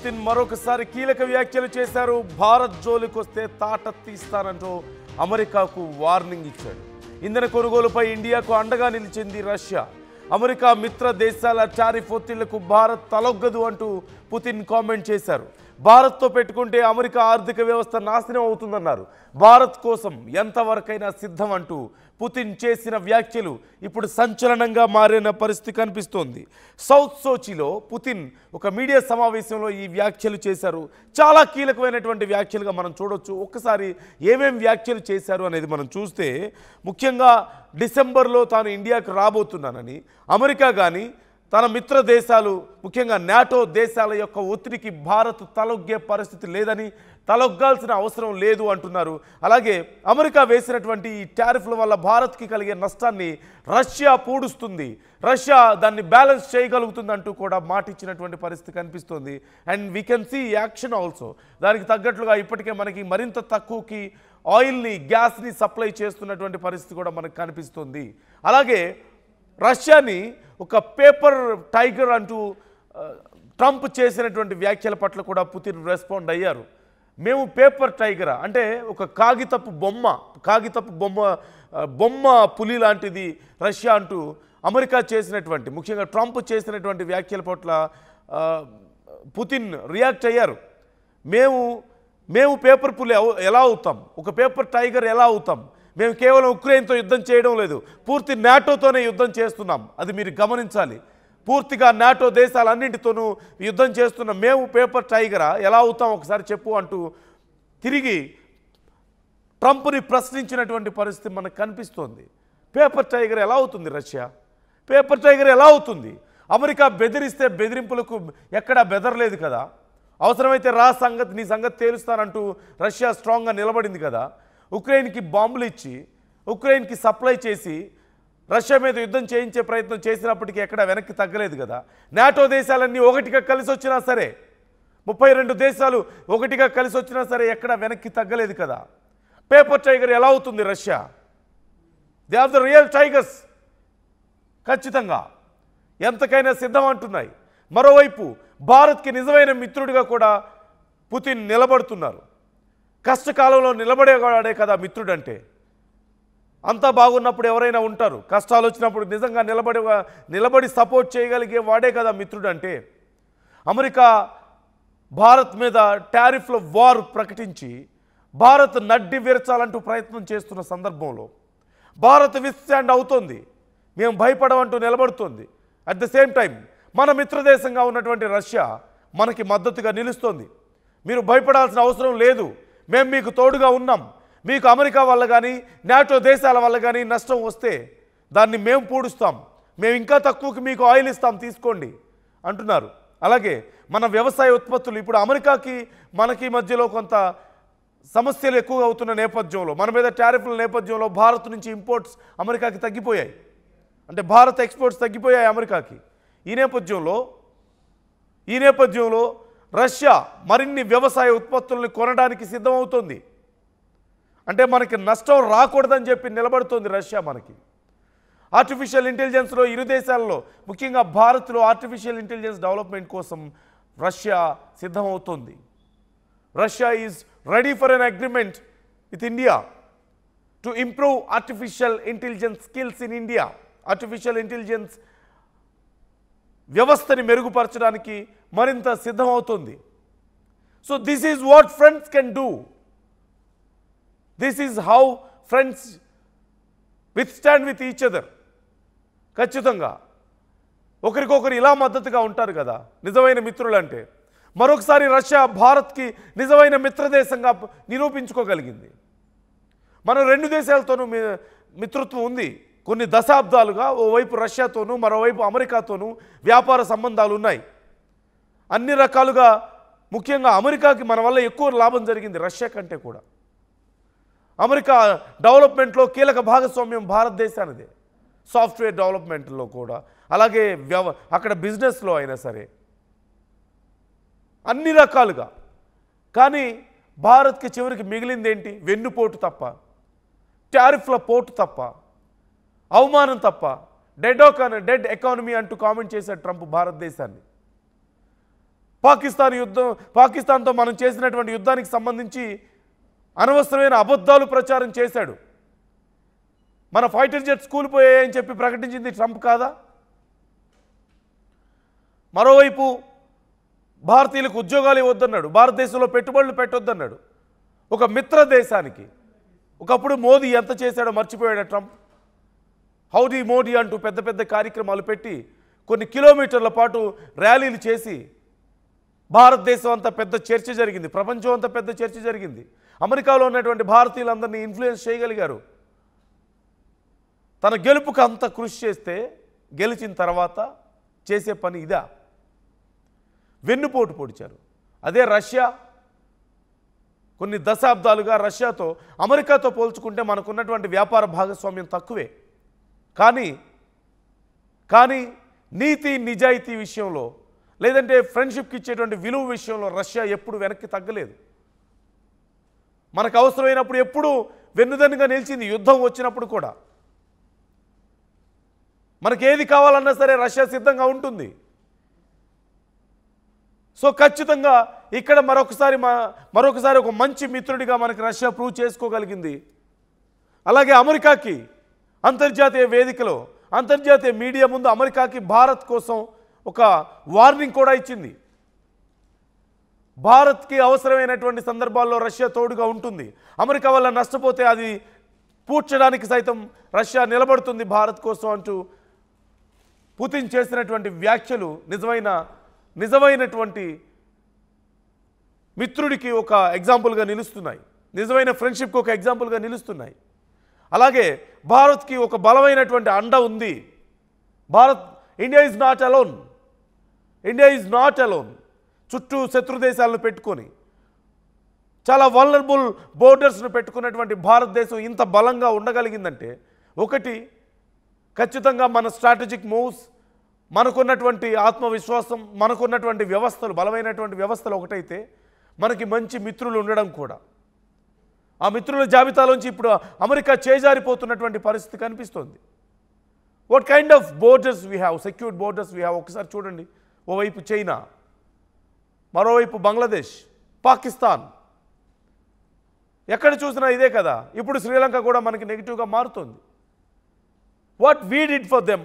Putin మరొకసారి కీలక వ్యాఖ్యలు చేశారు. భారత్ జోలికొస్తే తాట తీస్తానంటూ అమెరికాకు వార్నింగ్ ఇచ్చాడు. ఇంధన కొనుగోలుపై ఇండియాకు అండగా నిలిచింది రష్యా. అమెరికా మిత్ర దేశాల టారిఫ్ ఒత్తిళ్లకు భారత్ తలొగ్గదు అంటూ పుతిన్ కామెంట్ చేశారు. భారత్తో పెట్టుకుంటే అమెరికా ఆర్థిక వ్యవస్థ నాశనం అవుతుందన్నారు. భారత్ కోసం ఎంతవరకైనా సిద్ధం అంటూ పుతిన్ చేసిన వ్యాఖ్యలు ఇప్పుడు సంచలనంగా మారిన పరిస్థితి కనిపిస్తోంది. సౌత్ సోచిలో పుతిన్ ఒక మీడియా సమావేశంలో ఈ వ్యాఖ్యలు చేశారు. చాలా కీలకమైనటువంటి వ్యాఖ్యలుగా మనం చూడొచ్చు. ఒక్కసారి ఏమేం వ్యాఖ్యలు చేశారు అనేది మనం చూస్తే, ముఖ్యంగా డిసెంబర్లో తాను ఇండియాకు రాబోతున్నానని, అమెరికా కానీ తన మిత్ర దేశాలు ముఖ్యంగా నాటో దేశాల యొక్క ఒత్తిడికి భారత్ తలొగ్గే పరిస్థితి లేదని, తలొగ్గాల్సిన అవసరం లేదు అంటున్నారు. అలాగే అమెరికా వేసినటువంటి ఈ టారిఫ్ల వల్ల భారత్కి కలిగే నష్టాన్ని రష్యా పూడుస్తుంది, రష్యా దాన్ని బ్యాలెన్స్ చేయగలుగుతుంది అంటూ కూడా మాట ఇచ్చినటువంటి పరిస్థితి కనిపిస్తుంది. And we can see action also. దానికి తగ్గట్లుగా ఇప్పటికే మనకి మరింత తక్కువకి ఆయిల్ని, గ్యాస్ని సప్లై చేస్తున్నటువంటి పరిస్థితి కూడా మనకు కనిపిస్తుంది. అలాగే రష్యాని ఒక పేపర్ టైగర్ అంటూ ట్రంప్ చేసినటువంటి వ్యాఖ్యల పట్ల కూడా పుతిన్ రెస్పాండ్ అయ్యారు. మేము పేపర్ టైగరా అంటే ఒక కాగితపు బొమ్మ పులి లాంటిది రష్యా అంటూ అమెరికా చేసినటువంటి, ముఖ్యంగా ట్రంప్ చేసినటువంటి వ్యాఖ్యల పట్ల పుతిన్ రియాక్ట్ అయ్యారు. మేము పేపర్ పులి ఎలా అవుతాం, ఒక పేపర్ టైగర్ ఎలా అవుతాం? మేము కేవలం ఉక్రెయిన్తో యుద్ధం చేయడం లేదు, పూర్తి నాటోతోనే యుద్ధం చేస్తున్నాం. అది మీరు గమనించాలి. పూర్తిగా నాటో దేశాలన్నింటితోనూ యుద్ధం చేస్తున్న మేము పేపర్ టైగరా ఎలా అవుతాం ఒకసారి చెప్పు అంటూ తిరిగి ట్రంప్ని ప్రశ్నించినటువంటి పరిస్థితి మనకు కనిపిస్తోంది. పేపర్ టైగర్ ఎలా అవుతుంది రష్యా? పేపర్ టైగర్ ఎలా అవుతుంది? అమెరికా బెదిరిస్తే బెదిరింపులకు ఎక్కడా బెదరలేదు కదా. అవసరమైతే నీ సంగతి తేలుస్తానంటూ రష్యా స్ట్రాంగ్గా నిలబడింది కదా. ఉక్రెయిన్కి బాంబులు ఇచ్చి, ఉక్రెయిన్కి సప్లై చేసి రష్యా మీద యుద్ధం చేయించే ప్రయత్నం చేసినప్పటికీ ఎక్కడ వెనక్కి తగ్గలేదు కదా. నాటో దేశాలన్నీ ఒకటిగా కలిసి వచ్చినా సరే, 32 దేశాలు ఒకటిగా కలిసి వచ్చినా సరే ఎక్కడ వెనక్కి తగ్గలేదు కదా. పేపర్ టైగర్ ఎలా అవుతుంది Russia? They are the real tigers. ఖచ్చితంగా ఎంతకైనా సిద్ధం అంటున్నాయి. మరోవైపు భారత్కి నిజమైన మిత్రుడిగా కూడా పుతిన్ నిలబడుతున్నారు. కష్టకాలంలో నిలబడేవాడే కదా మిత్రుడు అంటే. అంతా బాగున్నప్పుడు ఎవరైనా ఉంటారు, కష్టాలు వచ్చినప్పుడు నిజంగా నిలబడి సపోర్ట్ చేయగలిగే వాడే కదా మిత్రుడు అంటే. అమెరికా భారత్ మీద టారిఫ్ల వార్ ప్రకటించి భారత్ నడ్డి విరచాలంటూ ప్రయత్నం చేస్తున్న సందర్భంలో భారత్ విస్టాండ్ అవుతోంది, మేము భయపడమంటూ నిలబడుతోంది. అట్ ద సేమ్ టైం మన మిత్రదేశంగా ఉన్నటువంటి రష్యా మనకి మద్దతుగా నిలుస్తోంది. మీరు భయపడాల్సిన అవసరం లేదు, మేము మీకు తోడుగా ఉన్నాం. మీకు అమెరికా వల్ల కానీ నాటో దేశాల వల్ల కానీ నష్టం వస్తే దాన్ని మేము పూడుస్తాం, మేము ఇంకా తక్కువకి మీకు ఆయిల్ ఇస్తాం తీసుకోండి అంటున్నారు. అలాగే మన వ్యవసాయ ఉత్పత్తులు ఇప్పుడు అమెరికాకి మనకి మధ్యలో కొంత సమస్యలు ఎక్కువగా అవుతున్న నేపథ్యంలో, మన మీద టారిఫ్ల నేపథ్యంలో భారత్ నుంచి ఇంపోర్ట్స్ అమెరికాకి తగ్గిపోయాయి, అంటే భారత్ ఎక్స్పోర్ట్స్ తగ్గిపోయాయి అమెరికాకి. ఈ నేపథ్యంలో రష్యా మరిన్ని వ్యవసాయ ఉత్పత్తులను కొనడానికి సిద్ధమవుతోంది. అంటే మనకి నష్టం రాకూడదని చెప్పి నిలబడుతోంది రష్యా మనకి. ఆర్టిఫిషియల్ ఇంటెలిజెన్స్లో ఇరు దేశాలలో, ముఖ్యంగా భారత్లో ఆర్టిఫిషియల్ ఇంటెలిజెన్స్ డెవలప్మెంట్ కోసం రష్యా సిద్ధమవుతోంది. Russia is ready for an agreement with India to improve artificial intelligence skills in India. Artificial intelligence వ్యవస్థని మెరుగుపరచడానికి మరింత సిద్ధమవుతుంది. So this is what friends can do. This is how friends with stand with each other. ఖచ్చితంగా ఒకరికొకరు ఇలా మద్దతుగా ఉంటారు కదా నిజమైన మిత్రులు అంటే. మరొకసారి రష్యా భారత్కి నిజమైన మిత్రదేశంగా నిరూపించుకోగలిగింది. మన రెండు దేశాలతోనూ మిత్రత్వం ఉంది. కొన్ని దశాబ్దాలుగా ఓవైపు రష్యాతోనూ మరోవైపు అమెరికాతోనూ వ్యాపార సంబంధాలు ఉన్నాయి. అన్ని రకాలుగా ముఖ్యంగా అమెరికాకి మన వల్ల ఎక్కువ లాభం జరిగింది రష్యా కంటే కూడా. అమెరికా డెవలప్మెంట్లో కీలక భాగస్వామ్యం భారతదేశానిదే, సాఫ్ట్వేర్ డెవలప్మెంట్లో కూడా, అలాగే అక్కడ బిజినెస్లో అయినా సరే అన్ని రకాలుగా. కానీ భారత్కి చివరికి మిగిలింది ఏంటి? వెన్నుపోటు తప్ప, టారిఫ్ల పోటు తప్ప, అవమానం తప్ప. డెడ్ ఎకానమీ అంటూ కామెంట్ చేశాడు ట్రంప్ భారతదేశాన్ని. పాకిస్తాన్తో మనం చేసినటువంటి యుద్ధానికి సంబంధించి అనవసరమైన అబద్ధాలు ప్రచారం చేశాడు. మన ఫైటర్ జెట్స్ కూలిపోయాయని చెప్పి ప్రకటించింది ట్రంప్ కాదా? మరోవైపు భారతీయులకు ఉద్యోగాలు ఇవ్వద్దన్నాడు, భారతదేశంలో పెట్టుబడులు పెట్టొద్దన్నాడు. ఒక మిత్ర దేశానికి ఒకప్పుడు మోదీ ఎంత చేశాడో మర్చిపోయాడు ట్రంప్. హౌడీ మోడీ అంటూ పెద్ద పెద్ద కార్యక్రమాలు పెట్టి కొన్ని కిలోమీటర్ల పాటు ర్యాలీలు చేసి భారతదేశం అంతా పెద్ద చర్చ జరిగింది, ప్రపంచం అంతా పెద్ద చర్చ జరిగింది. అమెరికాలో ఉన్నటువంటి భారతీయులందరినీ ఇన్ఫ్లుయెన్స్ చేయగలిగారు. తన గెలుపుకు అంత కృషి చేస్తే గెలిచిన తర్వాత చేసే పని ఇదా? వెన్నుపోటు పొడిచారు. అదే రష్యా. కొన్ని దశాబ్దాలుగా రష్యాతో అమెరికాతో పోల్చుకుంటే మనకున్నటువంటి వ్యాపార భాగస్వామ్యం తక్కువే. కానీ నీతి నిజాయితీ విషయంలో, లేదంటే ఫ్రెండ్షిప్కి ఇచ్చేటువంటి విలువ విషయంలో రష్యా ఎప్పుడు వెనక్కి తగ్గలేదు. మనకు అవసరమైనప్పుడు ఎప్పుడూ వెన్నుదన్నుగా నిలిచింది. యుద్ధం వచ్చినప్పుడు కూడా మనకి ఏది కావాలన్నా సరే రష్యా సిద్ధంగా ఉంటుంది. సో ఖచ్చితంగా ఇక్కడ మరొకసారి ఒక మంచి మిత్రుడిగా మనకి రష్యా ప్రూవ్ చేసుకోగలిగింది. అలాగే అమెరికాకి అంతర్జాతీయ వేదికలో, అంతర్జాతీయ మీడియా ముందు అమెరికాకి భారత్ కోసం ఒక వార్నింగ్ కూడా ఇచ్చింది. భారత్కి అవసరమైనటువంటి సందర్భాల్లో రష్యా తోడుగా ఉంటుంది. అమెరికా వల్ల నష్టపోతే అది పూడ్చడానికి సైతం రష్యా నిలబడుతుంది భారత్ కోసం అంటూ పుతిన్ చేసినటువంటి వ్యాఖ్యలు నిజమైనటువంటి మిత్రుడికి ఒక ఎగ్జాంపుల్గా నిలుస్తున్నాయి. నిజమైన ఫ్రెండ్షిప్కి ఒక ఎగ్జాంపుల్గా నిలుస్తున్నాయి. అలాగే భారత్కి ఒక బలమైనటువంటి అండ ఉంది. India is not alone. చుట్టూ శత్రు దేశాలను పెట్టుకొని చాలా వల్నరబుల్ బోర్డర్స్ను పెట్టుకున్నటువంటి భారతదేశం ఇంత బలంగా ఉండగలిగిందంటే, ఒకటి ఖచ్చితంగా మన స్ట్రాటజిక్ మూవ్స్, మనకున్నటువంటి ఆత్మవిశ్వాసం, మనకున్నటువంటి వ్యవస్థలు, బలమైనటువంటి వ్యవస్థలు ఒకటైతే, మనకి మంచి మిత్రులు ఉండడం కూడా. ఆ మిత్రుల జాబితాలోంచి ఇప్పుడు అమెరికా చేజారిపోతున్నటువంటి పరిస్థితి కనిపిస్తోంది. What kind of borders we have, secured borders we have. ఒకసారి చూడండి, ఓవైపు చైనా, మరోవైపు బంగ్లాదేశ్, పాకిస్తాన్, ఎక్కడ చూసినా ఇదే కదా. ఇప్పుడు శ్రీలంక కూడా మనకి నెగిటివ్గా మారుతుంది. What we did for them.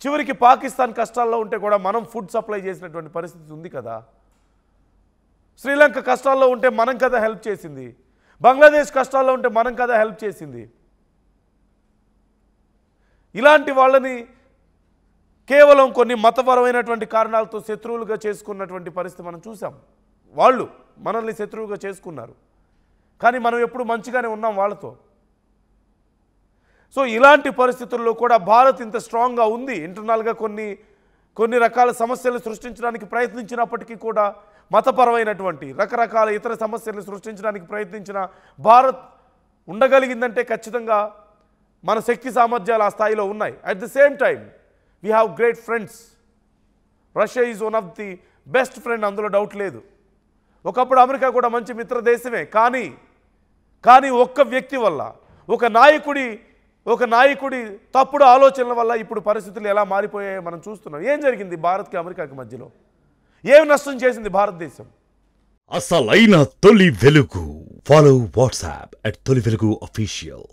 చివరికి పాకిస్తాన్ కష్టాల్లో ఉంటే కూడా మనం ఫుడ్ సప్లై చేసినటువంటి పరిస్థితి ఉంది కదా. శ్రీలంక కష్టాల్లో ఉంటే మనం కదా హెల్ప్ చేసింది. బంగ్లాదేశ్ కష్టాల్లో ఉంటే మనం కదా హెల్ప్ చేసింది. ఇలాంటి వాళ్ళని కేవలం కొన్ని మతపరమైనటువంటి కారణాలతో శత్రువులుగా చేసుకున్నటువంటి పరిస్థితి మనం చూసాం. వాళ్ళు మనల్ని శత్రువుగా చేసుకున్నారు, కానీ మనం ఎప్పుడు మంచిగానే ఉన్నాం వాళ్ళతో. సో ఇలాంటి పరిస్థితుల్లో కూడా భారత్ ఇంత స్ట్రాంగ్గా ఉంది. ఇంటర్నల్గా కొన్ని రకాల సమస్యలు సృష్టించడానికి ప్రయత్నించినప్పటికీ కూడా, మతపరమైనటువంటి రకరకాల ఇతర సమస్యలు సృష్టించడానికి ప్రయత్నించిన భారత్ ఉండగలిగిందంటే ఖచ్చితంగా మన శక్తి సామర్థ్యాలు ఆ స్థాయిలో ఉన్నాయి. At the same time we have great friends. Russia is one of the best friend, అందులో డౌట్ లేదు. ఒకప్పుడు అమెరికా కూడా మంచి మిత్ర దేశమే. కానీ ఒక్క వ్యక్తి వల్ల, ఒక నాయకుడి తప్పుడు ఆలోచనల వల్ల ఇప్పుడు పరిస్థితులు ఎలా మారిపోయాయో మనం చూస్తున్నాం. ఏం జరిగింది భారత్కి అమెరికాకి మధ్యలో? ఏం నష్టం చేసింది భారతదేశం? అసలైన తొలి వెలుగు. ఫాలో వాట్సాప్ @తొలి వెలుగు official.